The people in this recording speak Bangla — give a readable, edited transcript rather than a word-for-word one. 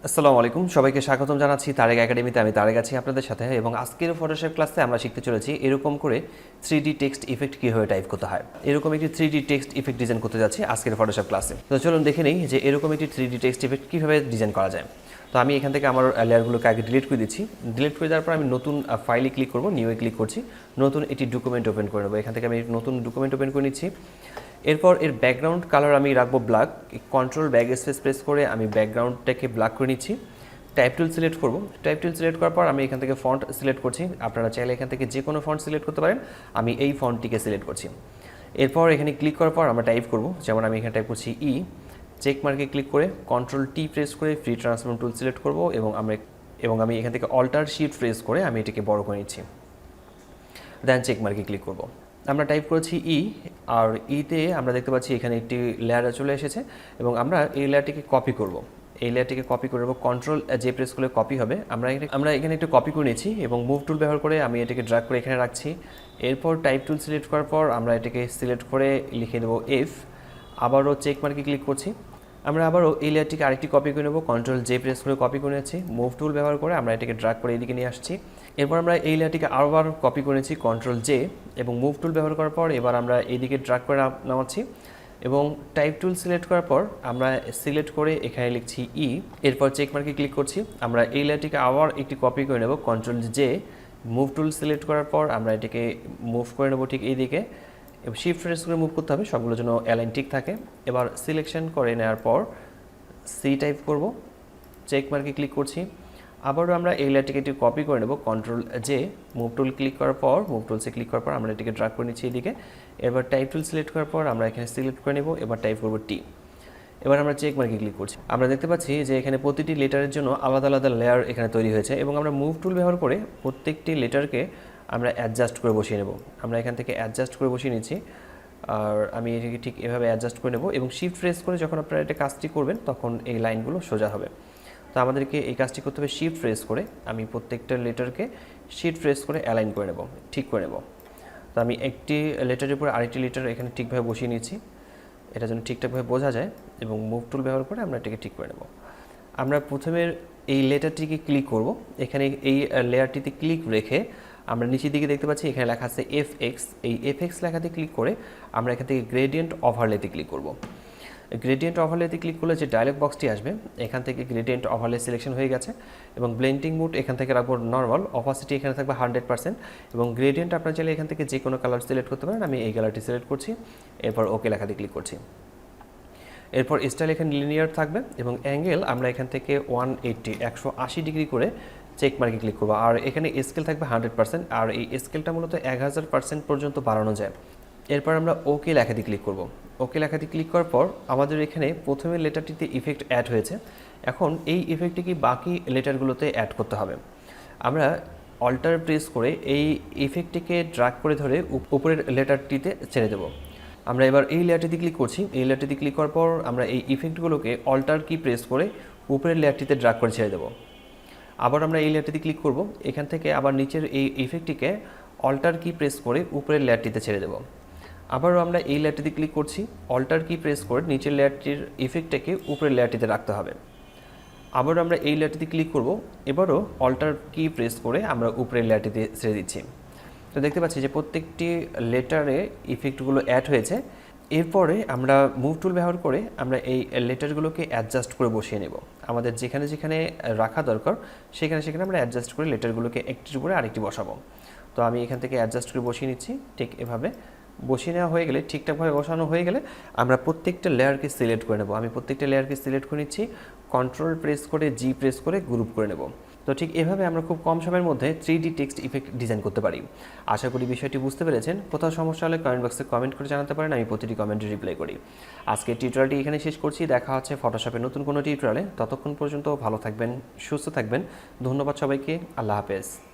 আসসালামু আলাইকুম, সবাইকে স্বাগতম জানাচ্ছি তারেক একাডেমিতে। আমি তারেক আছি আপনাদের সাথে, এবং আজকের ফটোশপ ক্লাসে আমরা শিখতে চলেছি এরকম করে 3D টেক্সট ইফেক্ট কীভাবে টাইপ করতে হয়। এরকম একটি 3D টেক্সট ইফেক্ট ডিজাইন করতে যাচ্ছি আজকের ফটোশপ ক্লাসে। তো চলুন দেখে নিই যে এরকম একটি 3D টেক্সট ইফেক্ট কীভাবে ডিজাইন করা যায়। তো আমি এখান থেকে আমার লেয়ারগুলোকে আগে ডিলিট করে দিচ্ছি। ডিলিট করে দেওয়ার পর আমি নতুন ফাইলে ক্লিক করব, নিউয়ে ক্লিক করছি, নতুন একটি ডকুমেন্ট ওপেন করে নেব। এখান থেকে আমি নতুন ডকুমেন্ট ওপেন করে নিচ্ছি। এরপর এর ব্যাকগ্রাউন্ড কালার আমি রাখবো black. Control back space press করে আমি ব্যাকগ্রাউন্ডটাকে ব্ল্যাক করে নিচ্ছি। টাইপ টুল সিলেক্ট করব। টাইপ টুল সিলেক্ট করার পর আমি এখান থেকে ফন্ট সিলেক্ট করছি। আপনারা চাইলে এখান থেকে যে কোনো ফন্ট সিলেক্ট করতে পারেন, আমি এই ফন্টটিকে সিলেক্ট করছি। এরপর এখানে ক্লিক করার পর আমরা টাইপ করব, যেমন আমি এখানে টাইপ করছি ই। চেক মার্কে ক্লিক করে কন্ট্রোল টি প্রেস করে ফ্রি ট্রান্সফর্ম টুল সিলেক্ট করব, এবং আমি এখান থেকে অল্টার শিফট প্রেস করে আমি এটাকে বড় করে নিচ্ছি। দেন চেক মার্কে ক্লিক করব। আমরা টাইপ করেছি ই, আর ইতে আমরা দেখতে পাচ্ছি এখানে একটি লেয়ার চলে এসেছে, এবং আমরা এই লেয়ারটিকে কপি করব। এই লেয়ারটিকে কপি করে নেব, কন্ট্রোল যে প্রেস করলে কপি হবে। আমরা এখানে একটু কপি করে নিয়েছি, এবং মুভ টুল ব্যবহার করে আমি এটাকে ড্র্যাগ করে এখানে রাখছি। এরপর টাইপ টুল সিলেক্ট করার পর আমরা এটাকে সিলেক্ট করে লিখে দেবো এফ। আবারও চেক মার্কে ক্লিক করছি। আমরা আবারও এই লেয়ারটিকে আরেকটি কপি করে নেব, কন্ট্রোল জে প্রেস করে কপি করে নিচ্ছি। মুভ টুল ব্যবহার করে আমরা এটাকে ড্র্যাগ করে এদিকে নিয়ে আসছি। এরপর আমরা এই লেয়ারটিকে আবার কপি করেছি, কন্ট্রোল জে এবং মুভ টুল ব্যবহার করার পর এবার আমরা এইদিকে ড্র্যাগ করে নামাচ্ছি, এবং টাইপ টুল সিলেক্ট করার পর আমরা সিলেক্ট করে এখানে লিখছি ই। এরপর চেক মার্কে ক্লিক করছি। আমরা এই লেয়ারটিকে আবার একটি কপি করে নেব, control J. Move tool select করার পর আমরা এটাকে মুভ করে নেব ঠিক এই দিকে, এবং শিফট প্রেস করে মুভ করতে হবে, সবগুলোর জন্য অ্যালাইন ঠিক থাকে। এবার সিলেকশন করে নেওয়ার পর সি টাইপ করব, চেক মার্কে ক্লিক করছি। আবারও আমরা এই লেয়ারটিকে একটু কপি করে নেব, control J. Move tool click করার পর মুভ টুলসে ক্লিক করার পর আমরা এটিকে ড্র্যাগ করে নিচ্ছি এদিকে। এবার টাইপ টুল সিলেক্ট করার পর আমরা এখানে সিলেক্ট করে নেব, এবার টাইপ করব টি। এবার আমরা চেক মার্কে ক্লিক করছি। আমরা দেখতে পাচ্ছি যে এখানে প্রতিটি লেটারের জন্য আলাদা আলাদা লেয়ার এখানে তৈরি হয়েছে, এবং আমরা মুভ টুল ব্যবহার করে প্রত্যেকটি লেটারকে আমরা অ্যাডজাস্ট করে বসিয়ে নেব। আমরা এখান থেকে অ্যাডজাস্ট করে বসিয়ে নিচ্ছি, আর আমি এটাকে ঠিক এভাবে অ্যাডজাস্ট করে নেব, এবং শিফট প্রেস করে যখন আপনারা এটা কাজটি করবেন তখন এই লাইনগুলো সোজা হবে। তো আমাদেরকে এই কাজটি করতে হবে শিফট প্রেস করে। আমি প্রত্যেকটা লেটারকে শিফট প্রেস করে অ্যালাইন করে নেব, ঠিক করে নেব। তো আমি একটি লেটারের উপর আরেকটি লেটার এখানে ঠিকভাবে বসিয়ে নিচ্ছি, এটা যেন ঠিকঠাকভাবে বোঝা যায়, এবং মুভ টুল ব্যবহার করে আমরা এটাকে ঠিক করে নেব। আমরা প্রথমে এই লেটারটিকে ক্লিক করব। এখানে এই লেয়ারটিতে ক্লিক রেখে আমরা নিচের দিকে দেখতে পাচ্ছি এখানে লেখা আছে এফএক্স। এই এফএক্স লেখাতে ক্লিক করে আমরা এখান থেকে গ্রেডিয়েন্ট ওভারলেতে ক্লিক করব। গ্রেডিয়েন্ট ওভারলেতে ক্লিক করলে যে ডায়লগ বক্সটি আসবে, এখান থেকে গ্রেডিয়েন্ট ওভারলে সিলেকশন হয়ে গেছে, এবং ব্লেন্ডিং মোড এখান থেকে রাখবো নর্মাল। অপাসিটি এখানে থাকবে 100%, এবং গ্রেডিয়েন্ট আপনার চাইলে এখান থেকে যে কোনো কালার সিলেক্ট করতে পারেন। আমি এই কালারটি সিলেক্ট করছি, এরপর ওকে লেখাতে ক্লিক করছি। এরপর স্টাইল এখানে লিনিয়ার থাকবে, এবং অ্যাঙ্গেল আমরা এখান থেকে 180 ডিগ্রি করে চেক মার্কে ক্লিক করবো। আর এখানে স্কেল থাকবে 100%, আর এই স্কেলটা মূলত 1000% পর্যন্ত বাড়ানো যায়। এরপর আমরা ওকে লেখাতে ক্লিক করব। ওকে লেখাতে ক্লিক করার পর আমাদের এখানে প্রথমে লেটারটিতে ইফেক্ট অ্যাড হয়েছে, এখন এই ইফেক্টটিকে বাকি লেটারগুলোতে অ্যাড করতে হবে। আমরা অল্টার প্রেস করে এই ইফেক্টটিকে ড্র্যাগ করে ধরে উপরের লেটারটিতে ছেড়ে দেব। আমরা এবার এই লেয়ারটিতে ক্লিক করছি। এই লেয়ারটিতে ক্লিক করার পর আমরা এই ইফেক্টগুলোকে অল্টার কি প্রেস করে উপরের লেয়ারটিতে ড্র্যাগ করে ছেড়ে দেব। আবার আমরা এই লেয়ারটিতে ক্লিক করব। এখান থেকে আবার নিচের এই ইফেক্টটিকে অল্টার কি প্রেস করে উপরের লেয়ারটিতে ছেড়ে দেব। আবারও আমরা এই লেয়ারটিতে ক্লিক করছি, অল্টার কি প্রেস করে নিচের লেয়ারটির ইফেক্টটাকে উপরের লেয়ারটিতে রাখতে হবে। আবারও আমরা এই লেয়ারটিতে ক্লিক করব, এবারও অল্টার কি প্রেস করে আমরা উপরের লেয়ারটিতে ছেড়ে দিচ্ছি। তো দেখতে পাচ্ছি যে প্রত্যেকটি লেটারে ইফেক্টগুলো অ্যাড হয়েছে। এরপরে আমরা মুভ টুল ব্যবহার করে আমরা এই লেটারগুলোকে অ্যাডজাস্ট করে বসিয়ে নেব। আমাদের যেখানে যেখানে রাখা দরকার সেখানে সেখানে আমরা অ্যাডজাস্ট করে লেটারগুলোকে একটির উপরে আরেকটি বসাবো। তো আমি এখান থেকে অ্যাডজাস্ট করে বসিয়ে নিচ্ছি। ঠিক এভাবে বসিয়ে নেওয়া হয়ে গেলে, ঠিকঠাকভাবে বসানো হয়ে গেলে আমরা প্রত্যেকটা লেয়ারকে সিলেক্ট করে নেব। আমি প্রত্যেকটা লেয়ারকে সিলেক্ট করে নিচ্ছি, কন্ট্রোল প্রেস করে জি প্রেস করে গ্রুপ করে নেব। তো ঠিক এভাবে আমরা খুব কম সময়ের মধ্যে 3D টেক্সট ইফেক্ট ডিজাইন করতে পারি। আশা করি বিষয়টি বুঝতে পেরেছেন। কোথাও সমস্যা হলে কমেন্ট বক্সে কমেন্ট করে জানাতে পারেন, আমি প্রতিটি কমেন্টে রিপ্লাই করি। আজকের টিউটোরিয়ালটি এখানে শেষ করছি। দেখা হচ্ছে ফটোশপের নতুন কোনো টিউটোরিয়ালে। ততক্ষণ পর্যন্ত ভালো থাকবেন, সুস্থ থাকবেন। ধন্যবাদ সবাইকে। আল্লাহ হাফেজ।